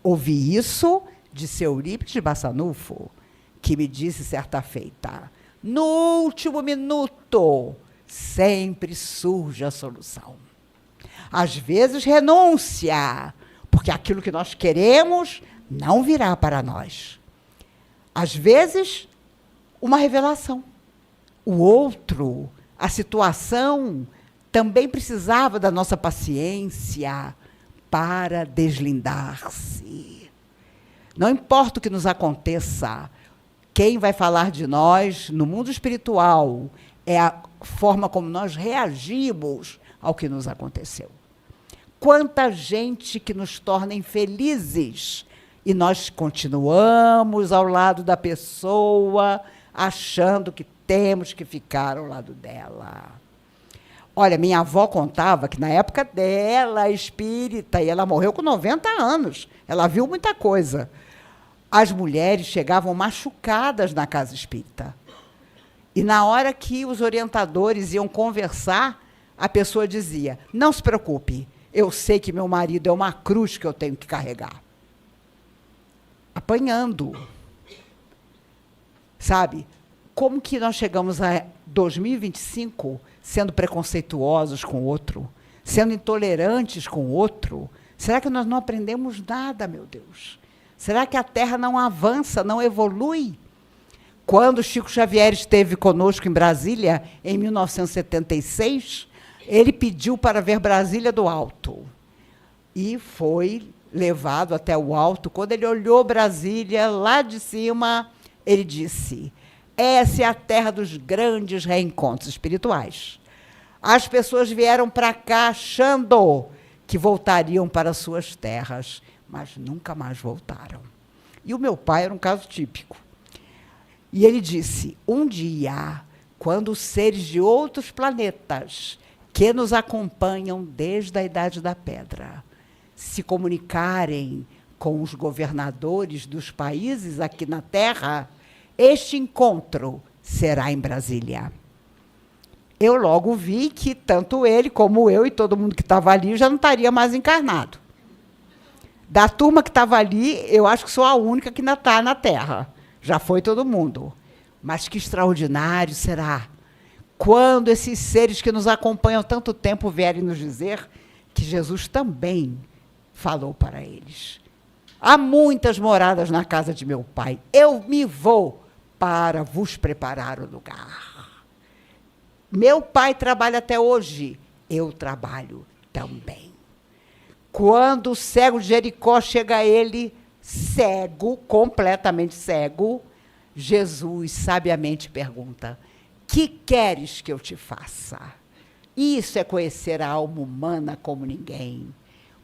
ouvi isso de seu Eurípides de Bassanufo, que me disse certa feita, no último minuto, sempre surge a solução. Às vezes, renúncia, porque aquilo que nós queremos não virá para nós. Às vezes, uma revelação. O outro, a situação, também precisava da nossa paciência para deslindar-se. Não importa o que nos aconteça, quem vai falar de nós no mundo espiritual é a forma como nós reagimos ao que nos aconteceu. Quanta gente que nos torna infelizes e nós continuamos ao lado da pessoa, achando que temos que ficar ao lado dela. Olha, minha avó contava que na época dela, espírita, e ela morreu com 90 anos, ela viu muita coisa. As mulheres chegavam machucadas na casa espírita. E na hora que os orientadores iam conversar, a pessoa dizia, não se preocupe, eu sei que meu marido é uma cruz que eu tenho que carregar. Apanhando. Sabe? Como que nós chegamos a 2025 sendo preconceituosos com o outro, sendo intolerantes com o outro? Será que nós não aprendemos nada, meu Deus? Será que a Terra não avança, não evolui? Quando Chico Xavier esteve conosco em Brasília, em 1976, ele pediu para ver Brasília do alto. E foi levado até o alto. Quando ele olhou Brasília, lá de cima, ele disse, essa é a terra dos grandes reencontros espirituais. As pessoas vieram para cá achando que voltariam para suas terras, mas nunca mais voltaram. E o meu pai era um caso típico. E ele disse, um dia, quando os seres de outros planetas que nos acompanham desde a Idade da Pedra se comunicarem com os governadores dos países aqui na Terra, este encontro será em Brasília. Eu logo vi que tanto ele como eu e todo mundo que estava ali já não estaria mais encarnado. Da turma que estava ali, eu acho que sou a única que ainda está na Terra. Já foi todo mundo. Mas que extraordinário será quando esses seres que nos acompanham há tanto tempo vierem nos dizer que Jesus também falou para eles. Há muitas moradas na casa de meu pai. Eu me vou para vos preparar o lugar. Meu pai trabalha até hoje. Eu trabalho também. Quando o cego de Jericó chega a ele, cego, completamente cego, Jesus sabiamente pergunta, que queres que eu te faça? Isso é conhecer a alma humana como ninguém.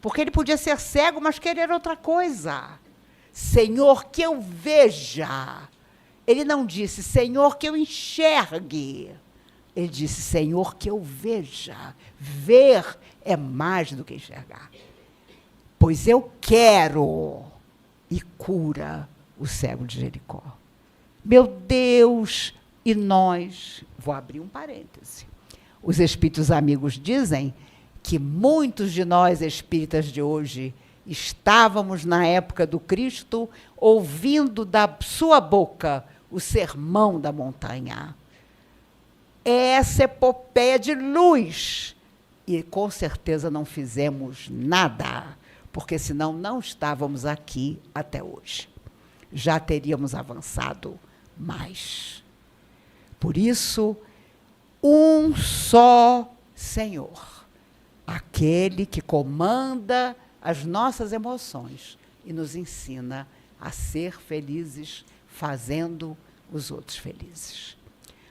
Porque ele podia ser cego, mas querer outra coisa. Senhor, que eu veja. Ele não disse, Senhor, que eu enxergue. Ele disse, Senhor, que eu veja. Ver é mais do que enxergar. Pois eu quero. E cura o cego de Jericó. Meu Deus, e nós... Vou abrir um parêntese. Os espíritos amigos dizem que muitos de nós, espíritas de hoje, estávamos na época do Cristo ouvindo da sua boca o sermão da montanha. Essa epopeia de luz. E, com certeza, não fizemos nada, porque, senão, não estávamos aqui até hoje. Já teríamos avançado mais. Por isso, um só Senhor. aquele que comanda as nossas emoções e nos ensina a ser felizes fazendo os outros felizes.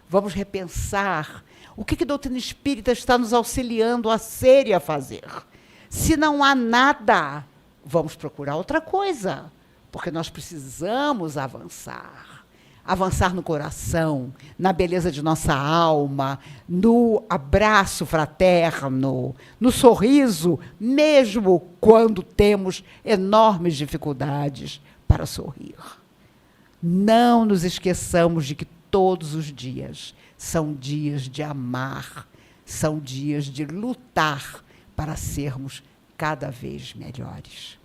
Vamos repensar o que a doutrina espírita está nos auxiliando a ser e a fazer. Se não há nada, vamos procurar outra coisa, porque nós precisamos avançar. Avançar no coração, na beleza de nossa alma, no abraço fraterno, no sorriso, mesmo quando temos enormes dificuldades para sorrir. Não nos esqueçamos de que todos os dias são dias de amar, são dias de lutar para sermos cada vez melhores.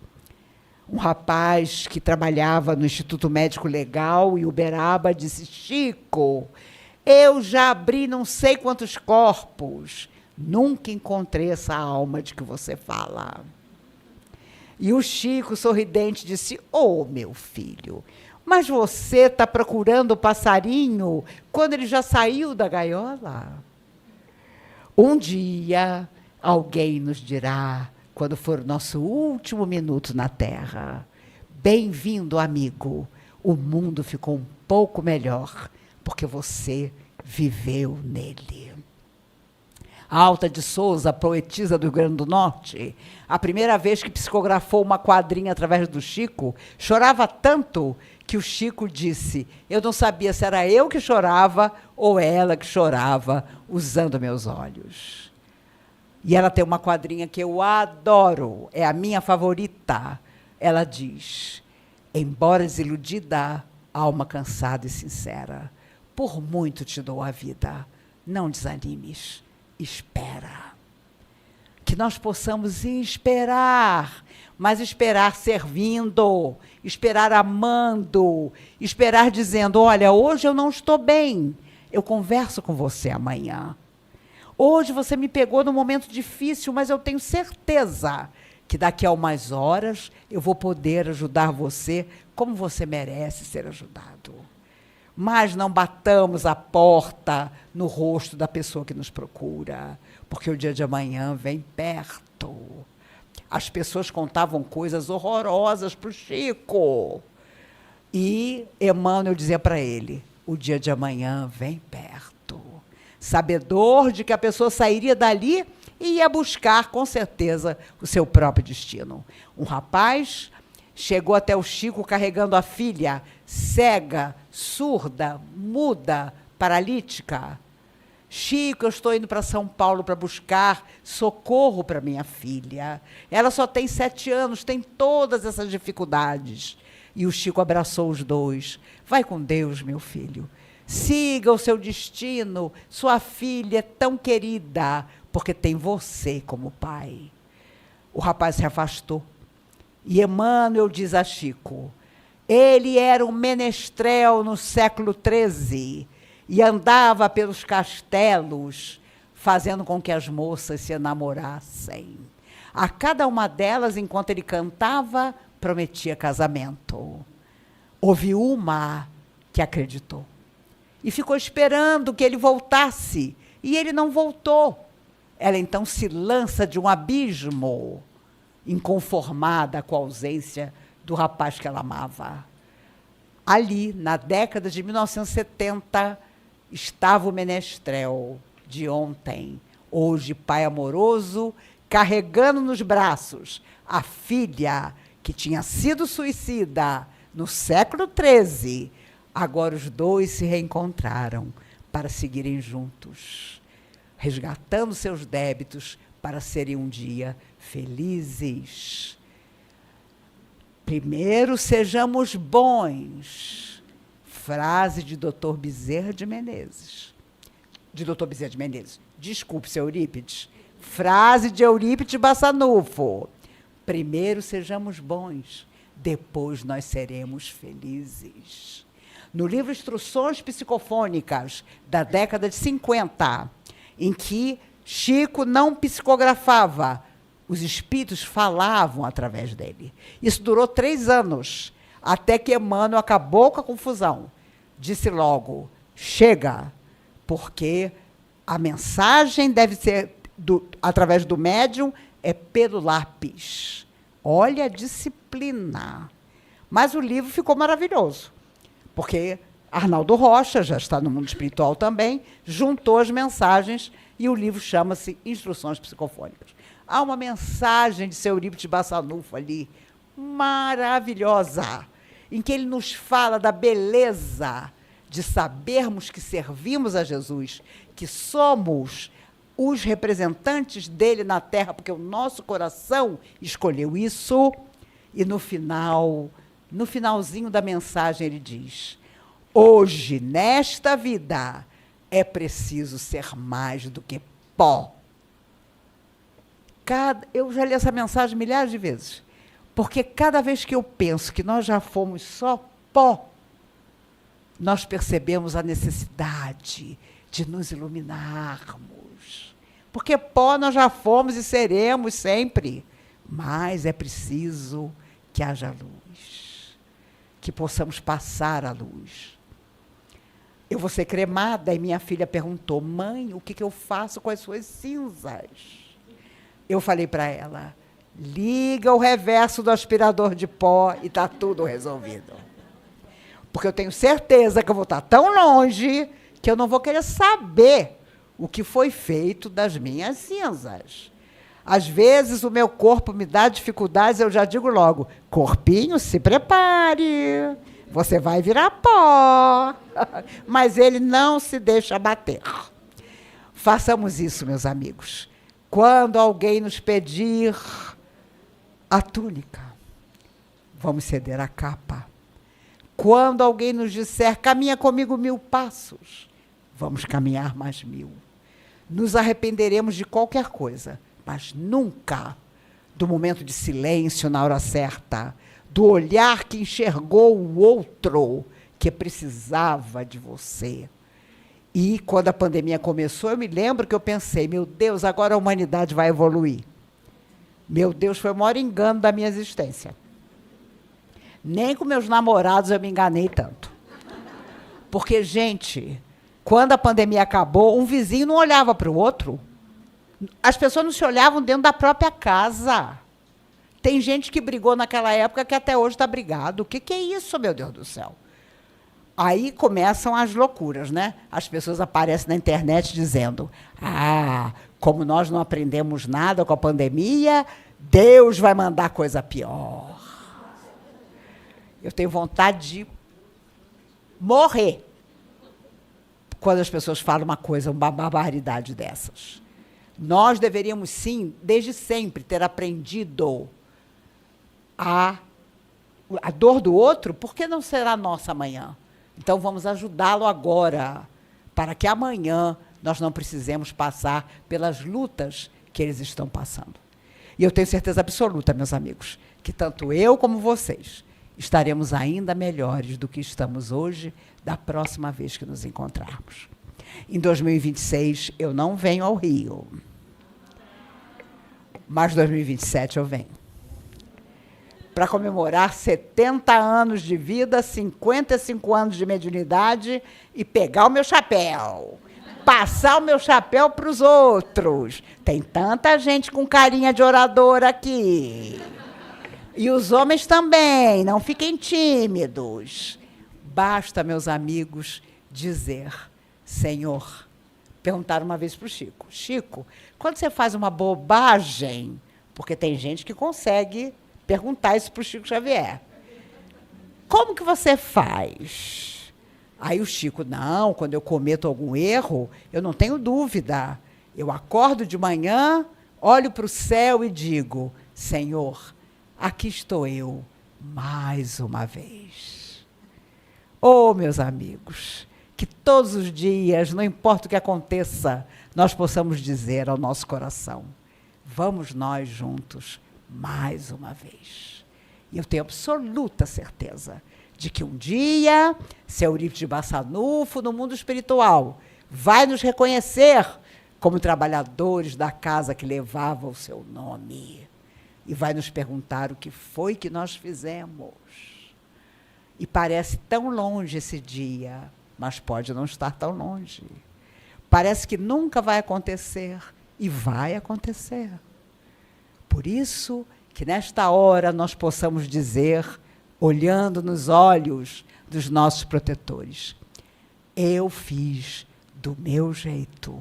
Um rapaz que trabalhava no Instituto Médico Legal, em Uberaba, disse: Chico, eu já abri não sei quantos corpos, nunca encontrei essa alma de que você fala. E o Chico, sorridente, disse: meu filho, mas você está procurando o passarinho quando ele já saiu da gaiola? Um dia, alguém nos dirá, quando for o nosso último minuto na Terra: bem-vindo, amigo, o mundo ficou um pouco melhor, porque você viveu nele. A Alta de Souza, poetisa do Rio Grande do Norte, a primeira vez que psicografou uma quadrinha através do Chico, chorava tanto que o Chico disse: eu não sabia se era eu que chorava ou ela que chorava usando meus olhos. E ela tem uma quadrinha que eu adoro, é a minha favorita. Ela diz: embora desiludida, alma cansada e sincera, por muito te dou a vida, não desanimes, espera. Que nós possamos esperar, mas esperar servindo, esperar amando, esperar dizendo: olha, hoje eu não estou bem, eu converso com você amanhã. Hoje você me pegou num momento difícil, mas eu tenho certeza que daqui a umas horas eu vou poder ajudar você como você merece ser ajudado. Mas não batamos a porta no rosto da pessoa que nos procura, porque o dia de amanhã vem perto. As pessoas contavam coisas horrorosas para o Chico. E Emmanuel dizia para ele: o dia de amanhã vem perto. Sabedor de que a pessoa sairia dali e ia buscar, com certeza, o seu próprio destino. Um rapaz chegou até o Chico carregando a filha, cega, surda, muda, paralítica. Chico, eu estou indo para São Paulo para buscar socorro para minha filha. Ela só tem 7 anos, tem todas essas dificuldades. E o Chico abraçou os dois. Vai com Deus, meu filho. Siga o seu destino, sua filha é tão querida, porque tem você como pai. O rapaz se afastou. E Emmanuel diz a Chico: ele era um menestrel no século XIII e andava pelos castelos, fazendo com que as moças se enamorassem. A cada uma delas, enquanto ele cantava, prometia casamento. Houve uma que acreditou. E ficou esperando que ele voltasse. E ele não voltou. Ela então se lança de um abismo, inconformada com a ausência do rapaz que ela amava. Ali, na década de 1970, estava o menestrel de ontem, hoje pai amoroso, carregando nos braços a filha que tinha sido suicida no século XIII. Agora os dois se reencontraram para seguirem juntos, resgatando seus débitos para serem um dia felizes. Primeiro sejamos bons. Frase de Dr. Bezerra de Menezes. De Dr. Bezerra de Menezes. Desculpe, seu Eurípides. Frase de Eurípides Bassanufo. Primeiro sejamos bons, depois nós seremos felizes. No livro Instruções Psicofônicas, da década de 50, em que Chico não psicografava, os espíritos falavam através dele. Isso durou 3 anos, até que Emmanuel acabou com a confusão. Disse logo: chega, porque a mensagem deve ser através do médium, é pelo lápis. Olha a disciplina. Mas o livro ficou maravilhoso, porque Arnaldo Rocha, já está no mundo espiritual também, juntou as mensagens e o livro chama-se Instruções Psicofônicas. Há uma mensagem de seu Eurípides Bassanufo ali, maravilhosa, em que ele nos fala da beleza de sabermos que servimos a Jesus, que somos os representantes dele na Terra, porque o nosso coração escolheu isso. E no finalzinho da mensagem, ele diz: hoje, nesta vida, é preciso ser mais do que pó. Eu já li essa mensagem milhares de vezes, porque cada vez que eu penso que nós já fomos só pó, nós percebemos a necessidade de nos iluminarmos. Porque pó nós já fomos e seremos sempre, mas é preciso que haja luz, que possamos passar a luz. Eu vou ser cremada, e minha filha perguntou: mãe, o que eu faço com as suas cinzas? Eu falei para ela: liga o reverso do aspirador de pó e está tudo resolvido. Porque eu tenho certeza que eu vou estar tão longe que eu não vou querer saber o que foi feito das minhas cinzas. Às vezes o meu corpo me dá dificuldades, eu já digo logo: corpinho, se prepare, você vai virar pó. Mas ele não se deixa bater. Façamos isso, meus amigos. Quando alguém nos pedir a túnica, vamos ceder a capa. Quando alguém nos disser: caminha comigo 1000 passos, vamos caminhar mais 1000. Nos arrependeremos de qualquer coisa, mas nunca do momento de silêncio na hora certa, do olhar que enxergou o outro que precisava de você. E quando a pandemia começou, eu me lembro que eu pensei: meu Deus, agora a humanidade vai evoluir. Meu Deus, foi o maior engano da minha existência. Nem com meus namorados eu me enganei tanto. Porque, gente, quando a pandemia acabou, um vizinho não olhava para o outro. As pessoas não se olhavam dentro da própria casa. Tem gente que brigou naquela época que até hoje está brigado. O que é isso, meu Deus do céu? Aí começam as loucuras, né? As pessoas aparecem na internet dizendo: como nós não aprendemos nada com a pandemia, Deus vai mandar coisa pior. Eu tenho vontade de morrer quando as pessoas falam uma barbaridade dessas. Nós deveríamos, sim, desde sempre, ter aprendido a dor do outro, por que não será nossa amanhã? Então, vamos ajudá-lo agora, para que amanhã nós não precisemos passar pelas lutas que eles estão passando. E eu tenho certeza absoluta, meus amigos, que tanto eu como vocês estaremos ainda melhores do que estamos hoje, da próxima vez que nos encontrarmos. Em 2026, eu não venho ao Rio. Mas 2027 eu venho. Para comemorar 70 anos de vida, 55 anos de mediunidade e pegar o meu chapéu. Passar o meu chapéu para os outros. Tem tanta gente com carinha de orador aqui. E os homens também, não fiquem tímidos. Basta, meus amigos, dizer: Senhor, perguntaram uma vez para o Chico: Chico, quando você faz uma bobagem, porque tem gente que consegue perguntar isso para o Chico Xavier, como que você faz? Aí o Chico: não, quando eu cometo algum erro, eu não tenho dúvida. Eu acordo de manhã, olho para o céu e digo: Senhor, aqui estou eu, mais uma vez. Oh, meus amigos, que todos os dias, não importa o que aconteça, nós possamos dizer ao nosso coração: vamos nós juntos, mais uma vez. E eu tenho absoluta certeza de que um dia, seu Eurípides Bassanufo, no mundo espiritual, vai nos reconhecer como trabalhadores da casa que levava o seu nome. E vai nos perguntar o que foi que nós fizemos. E parece tão longe esse dia, mas pode não estar tão longe. Parece que nunca vai acontecer, E vai acontecer. Por isso que nesta hora nós possamos dizer, olhando nos olhos dos nossos protetores, eu fiz do meu jeito,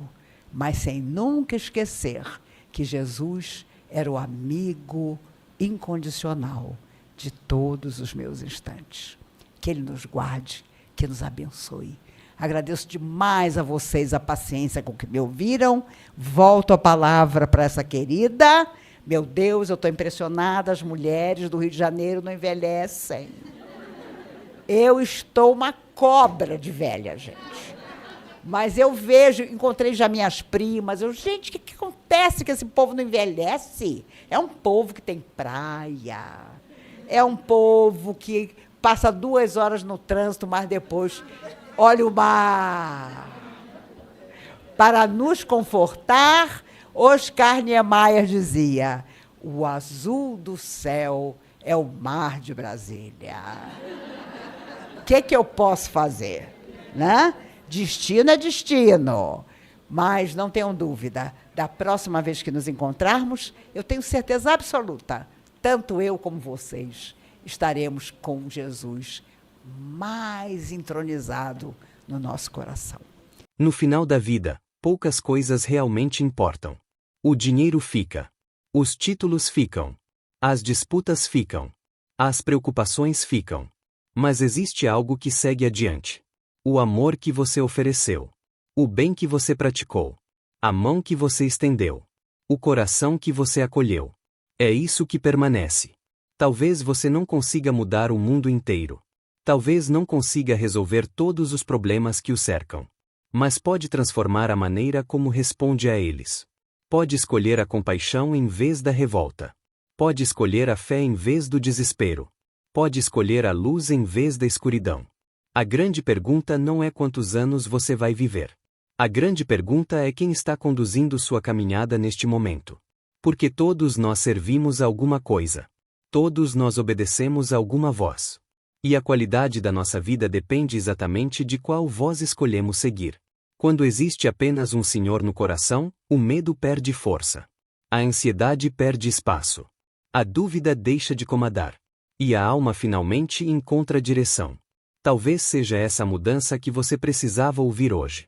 mas sem nunca esquecer que Jesus era o amigo incondicional de todos os meus instantes. Que Ele nos guarde, que nos abençoe. Agradeço demais a vocês a paciência com que me ouviram. Volto a palavra para essa querida. Meu Deus, eu estou impressionada, as mulheres do Rio de Janeiro não envelhecem. Eu estou uma cobra de velha, gente. Mas eu vejo, encontrei já minhas primas, gente, o que acontece que esse povo não envelhece? É um povo que tem praia, é um povo que passa 2 horas no trânsito, mas depois olha o mar. Para nos confortar, Oscar Niemeyer dizia, o azul do céu é o mar de Brasília. O que eu posso fazer? Né? Destino é destino. Mas não tenham dúvida, da próxima vez que nos encontrarmos, eu tenho certeza absoluta, tanto eu como vocês, estaremos com Jesus mais entronizado no nosso coração. No final da vida, poucas coisas realmente importam. O dinheiro fica. Os títulos ficam. As disputas ficam. As preocupações ficam. Mas existe algo que segue adiante. O amor que você ofereceu. O bem que você praticou. A mão que você estendeu. O coração que você acolheu. É isso que permanece. Talvez você não consiga mudar o mundo inteiro. Talvez não consiga resolver todos os problemas que o cercam. Mas pode transformar a maneira como responde a eles. Pode escolher a compaixão em vez da revolta. Pode escolher a fé em vez do desespero. Pode escolher a luz em vez da escuridão. A grande pergunta não é quantos anos você vai viver. A grande pergunta é quem está conduzindo sua caminhada neste momento. Porque todos nós servimos a alguma coisa. Todos nós obedecemos a alguma voz. E a qualidade da nossa vida depende exatamente de qual voz escolhemos seguir. Quando existe apenas um Senhor no coração, o medo perde força. A ansiedade perde espaço. A dúvida deixa de comandar. E a alma finalmente encontra direção. Talvez seja essa a mudança que você precisava ouvir hoje.